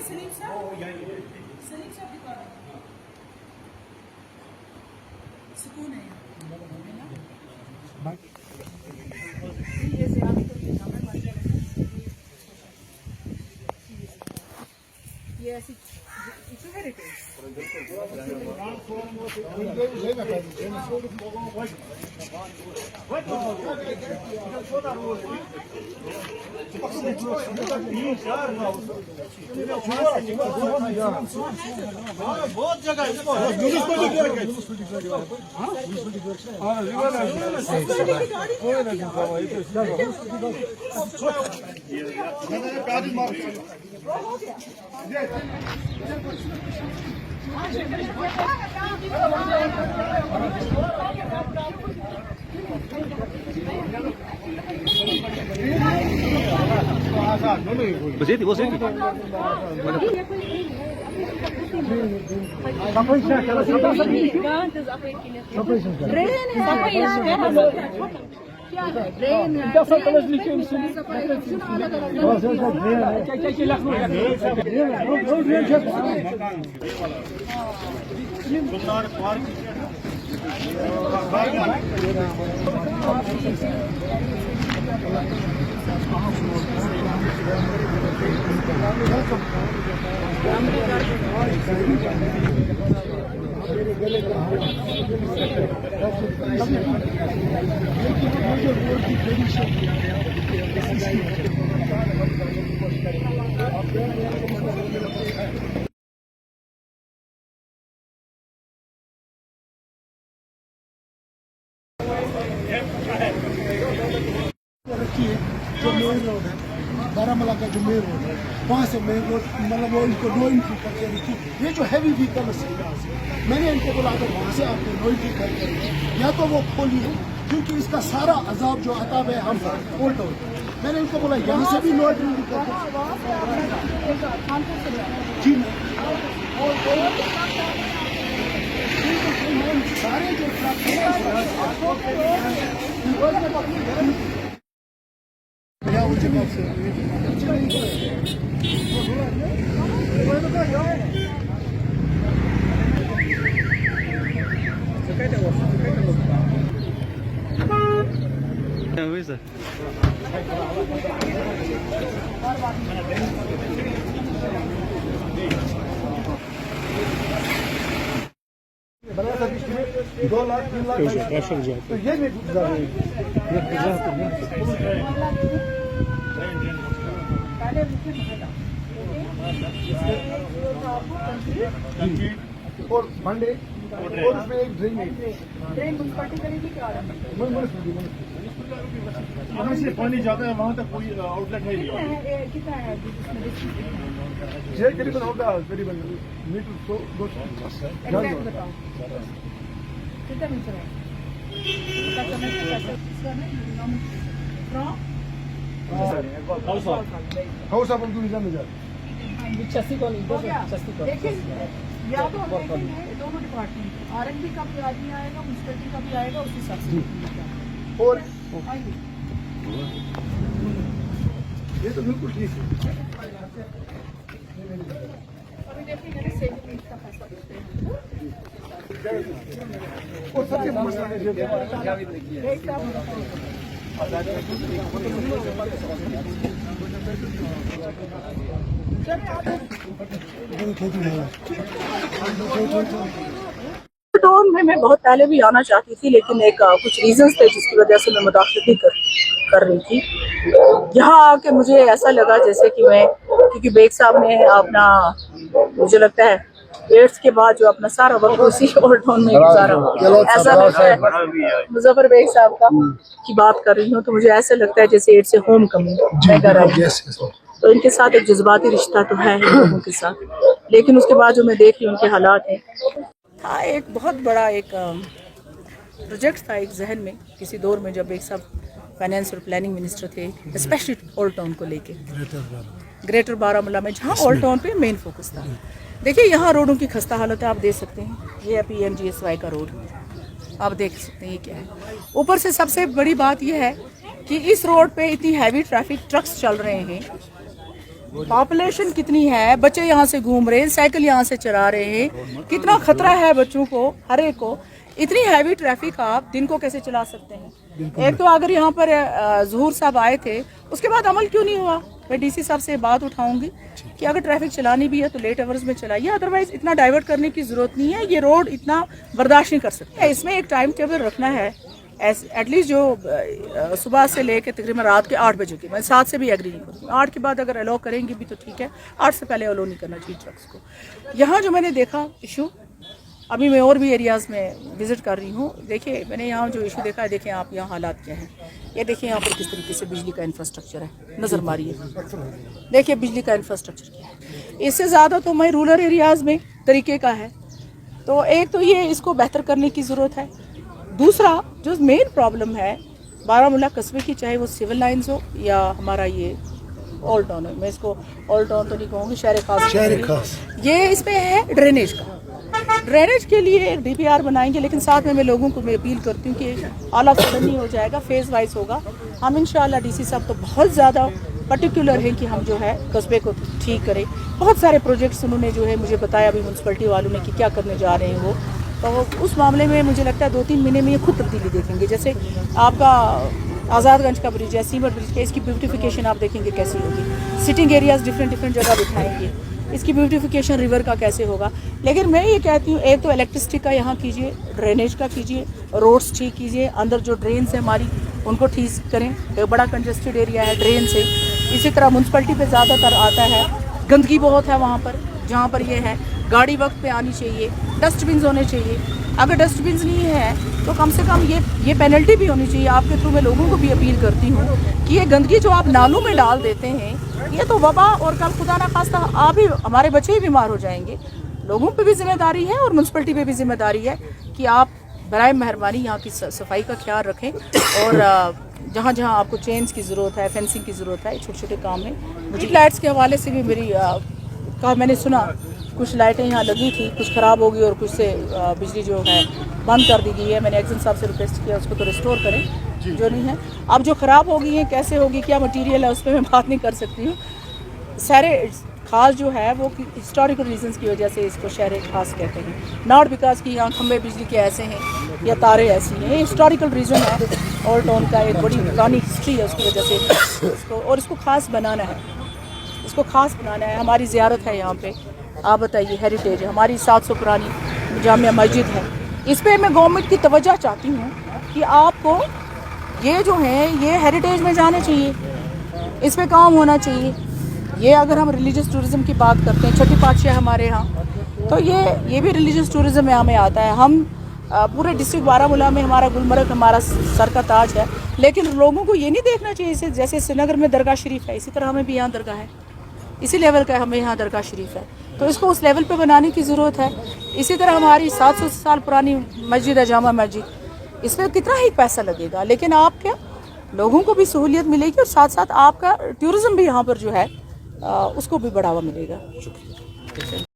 सलीम साहब दिखा रहे हैं। सुकून है ये ज़्यादा तो ये हमें मतलब ये ऐसी it's a heritage. बहुत जगह بس يدي بس يدي जो मेन रोड है बारामूला का जो मेन रोड है वहाँ से मेन रोड मतलब वो इनको नो एंट्री करके रखी। ये जो हैवी व्हीकल है मैंने इनको बोला अगर वहाँ से आपने नो एंट्री करके रखी या तो वो खोलिए क्योंकि इसका सारा अजाब जो अताब है हम ओल्ड हो। मैंने इनको बोला यहाँ से भी नो एंट्री करके जी सारे जो दो लाख 3 लाख तो ये भी और मंडे और उसमें एक ड्रेन म्यूनसिपालिटी करेगी क्या वहाँ से पानी जाता है वहाँ तक कोई आउटलेट है नहीं। कितना है ये करीबन होगा करीबन मीटर तो 200 कितना मीटर है हाउस ऑफ टूरिज्म में जाए चस्ती कॉलेज देखिए या तो हम देखेंगे दोनों डिपार्टमेंट आरएनबी का भी आदमी आएगा म्यूनसिपैलिटी का भी आएगा उस हिसाब से और आइए ये तो बिल्कुल ठीक है। अभी देखिए सेविंग का फैसला करते हैं और सबसे मसला है टाउन में मैं बहुत पहले भी आना चाहती थी लेकिन एक कुछ रीजंस थे जिसकी वजह से मैं मुदाखलत भी कर रही थी। यहाँ आके मुझे ऐसा लगा जैसे कि मैं क्योंकि बेग साहब ने अपना मुझे लगता है एड्स के बाद जो अपना सारा वक्त उसी ओल्ड टाउन में गुजारा ऐसा लगता है। मुजफ्फर बेग साहब का की बात कर रही हूँ तो मुझे ऐसा लगता है जैसे एड्स से होम कमिंग मैं कर रही हूँ। तो इनके साथ एक जज्बाती रिश्ता तो है इन लोगों के साथ लेकिन उसके बाद जो मैं देख रही हूँ उनके हालात हैं। हाँ एक बहुत बड़ा एक प्रोजेक्ट था एक जहन में किसी दौर में जब एक सब फाइनेंस और प्लानिंग मिनिस्टर थे स्पेशली ओल्ड टाउन को लेके ग्रेटर बारामूला में जहाँ ओल्ड टाउन पे मेन फोकस था। देखिए यहाँ रोडों की खस्ता हालत है आप देख सकते हैं ये है PMGSY का रोड आप देख सकते हैं ये क्या है। ऊपर से सबसे बड़ी बात यह है कि इस रोड पे इतनी हैवी ट्रैफिक ट्रक्स चल रहे हैं पॉपुलेशन कितनी है, बच्चे यहाँ से घूम रहे हैं, साइकिल यहाँ से चला रहे हैं, कितना खतरा है बच्चों को, हर एक को। इतनी हैवी ट्रैफिक आप दिन को कैसे चला सकते हैं? एक तो अगर यहाँ पर ज़हूर साहब आए थे, उसके बाद अमल क्यों नहीं हुआ? मैं डीसी साहब से बात उठाऊंगी कि अगर ट्रैफिक चलानी भी है तो लेट आवर्स में चलाइए, अदरवाइज इतना डाइवर्ट करने की जरूरत नहीं है। ये रोड इतना बर्दाश्त नहीं कर सकते। इसमें एक टाइम टेबल रखना है, एटलीस्ट जो सुबह से लेकर तकरीबन रात के 8 बजे की, मैं 7 से भी एग्री नहीं करती। 8 के बाद अगर अलाउ करेंगे भी तो ठीक है, 8 से पहले अलाउ नहीं करना चाहिए ट्रक्स को। यहाँ जो मैंने देखा इशू, अभी मैं और भी एरियाज़ में विज़िट कर रही हूँ, देखिए मैंने यहाँ जो इशू देखा है, देखें आप यहाँ हालात क्या हैं। ये देखिए यहाँ पर किस तरीके से बिजली का इंफ्रास्ट्रक्चर है, नज़र मारिए, देखिए बिजली का इंफ्रास्ट्रक्चर क्या है। इससे ज़्यादा तो मैं रूरल एरियाज़ में तरीके का है। तो एक तो ये इसको बेहतर करने की ज़रूरत है। दूसरा जो मेन प्रॉब्लम है बारामूला कस्बे की, चाहे वो सिविल लाइन्स हो या हमारा ये ओल्ड टाउन है, मैं इसको ओल्ड टाउन तो नहीं कहूँगी, शहर खास, ये इसमें है ड्रेनेज का। ड्रेनेज के लिए एक DPR बनाएंगे, लेकिन साथ में मैं लोगों को मैं अपील करती हूँ कि ऑल ऑफ सडन नहीं हो जाएगा, फेज वाइज होगा। हम इंशाल्लाह, DC साहब तो बहुत ज़्यादा पर्टिकुलर हैं कि हम जो है कस्बे को ठीक करें। बहुत सारे प्रोजेक्ट्स उन्होंने जो है मुझे बताया अभी म्यूनसिपलिटी वालों ने कि क्या करने जा रहे हैं वो, तो उस मामले में मुझे लगता है 2-3 महीने में ये खुद तब्दीली देखेंगे। जैसे आपका आज़ादगंज का ब्रिज है, सीमर ब्रिज का, इसकी ब्यूटिफिकेशन आप देखेंगे कैसी होगी। सिटिंग एरियाज डिफरेंट जगह बिठाएंगे, इसकी ब्यूटिफिकेशन रिवर का कैसे होगा। लेकिन मैं ये कहती हूँ, एक तो इलेक्ट्रिसिटी का यहाँ कीजिए, ड्रेनेज का कीजिए, रोड्स ठीक कीजिए, अंदर जो ड्रेन्स है हमारी उनको ठीक करें। एक बड़ा कंजेस्टेड एरिया है ड्रेन से। इसी तरह म्यूनसिपलिटी पे ज़्यादातर आता है, गंदगी बहुत है वहाँ पर, जहाँ पर ये है गाड़ी वक्त पे आनी चाहिए, डस्टबिन होने चाहिए। अगर डस्टबिन नहीं है तो कम से कम ये पेनल्टी भी होनी चाहिए। आपके थ्रू मैं लोगों को भी अपील करती हूँ कि ये गंदगी जो आप नालों में डाल देते हैं, ये तो वबा, और कल खुदा ना खास्ता आप ही, हमारे बच्चे ही बीमार हो जाएंगे। लोगों पे भी जिम्मेदारी है और म्यूनसिपलिटी पे भी जिम्मेदारी है कि आप बराए मेहरबानी यहाँ की सफाई का ख्याल रखें। और जहाँ जहाँ आपको चेंज की ज़रूरत है, फेंसिंग की ज़रूरत है, छोटे छोटे काम में। स्ट्रीट लाइट्स के हवाले से भी मेरी मैंने सुना कुछ लाइटें यहाँ लगी थी, कुछ ख़राब हो गई और कुछ से बिजली जो है बंद कर दी गई है। मैंने एक्शन साहब से रिक्वेस्ट किया उसको तो रिस्टोर करें जो नहीं है। अब जो ख़राब हो गई है, कैसे होगी, क्या मटीरियल है, उस पर मैं बात नहीं कर सकती हूँ। सारे खास जो है वो हिस्टोरिकल रीजंस की वजह से इसको शहर खास कहते हैं, नॉट बिकॉज कि यहाँ खंबे बिजली के ऐसे हैं या तारे ऐसी हैं। हिस्टोरिकल रीज़न है, ओल्ड टाउन का एक बड़ी पुरानी हिस्ट्री है, उसकी वजह से इसको, और इसको खास बनाना है, इसको खास बनाना है। हमारी ज़ियारत है यहाँ पे, आप बताइए, हेरिटेज है हमारी, 700 पुरानी जामिया मस्जिद है। इस पर मैं गवर्नमेंट की तवज्जो चाहती हूँ कि आपको ये जो है ये हेरिटेज में जाने चाहिए, इस पर काम होना चाहिए। ये अगर हम रिलीजियस टूरिज़म की बात करते हैं, छठी पातशाह हमारे यहाँ, तो ये भी रिलीजियस टूरिज़म यहाँ में आता है। हम पूरे डिस्ट्रिक्ट बारामूला में हमारा गुलमर्ग हमारा सर का ताज है, लेकिन लोगों को ये नहीं देखना चाहिए जैसे श्रीनगर में दरगाह शरीफ है, इसी तरह हमें भी यहाँ दरगाह है, इसी लेवल का हमें यहाँ दरगाह शरीफ है, तो इसको उस लेवल पे बनाने की ज़रूरत है। इसी तरह हमारी 700 साल पुरानी मस्जिद है, जामा मस्जिद, इसमें कितना ही पैसा लगेगा, लेकिन आप क्या, लोगों को भी सहूलियत मिलेगी और साथ साथ आपका टूरिज़्म भी यहाँ पर जो है उसको भी बढ़ावा मिलेगा।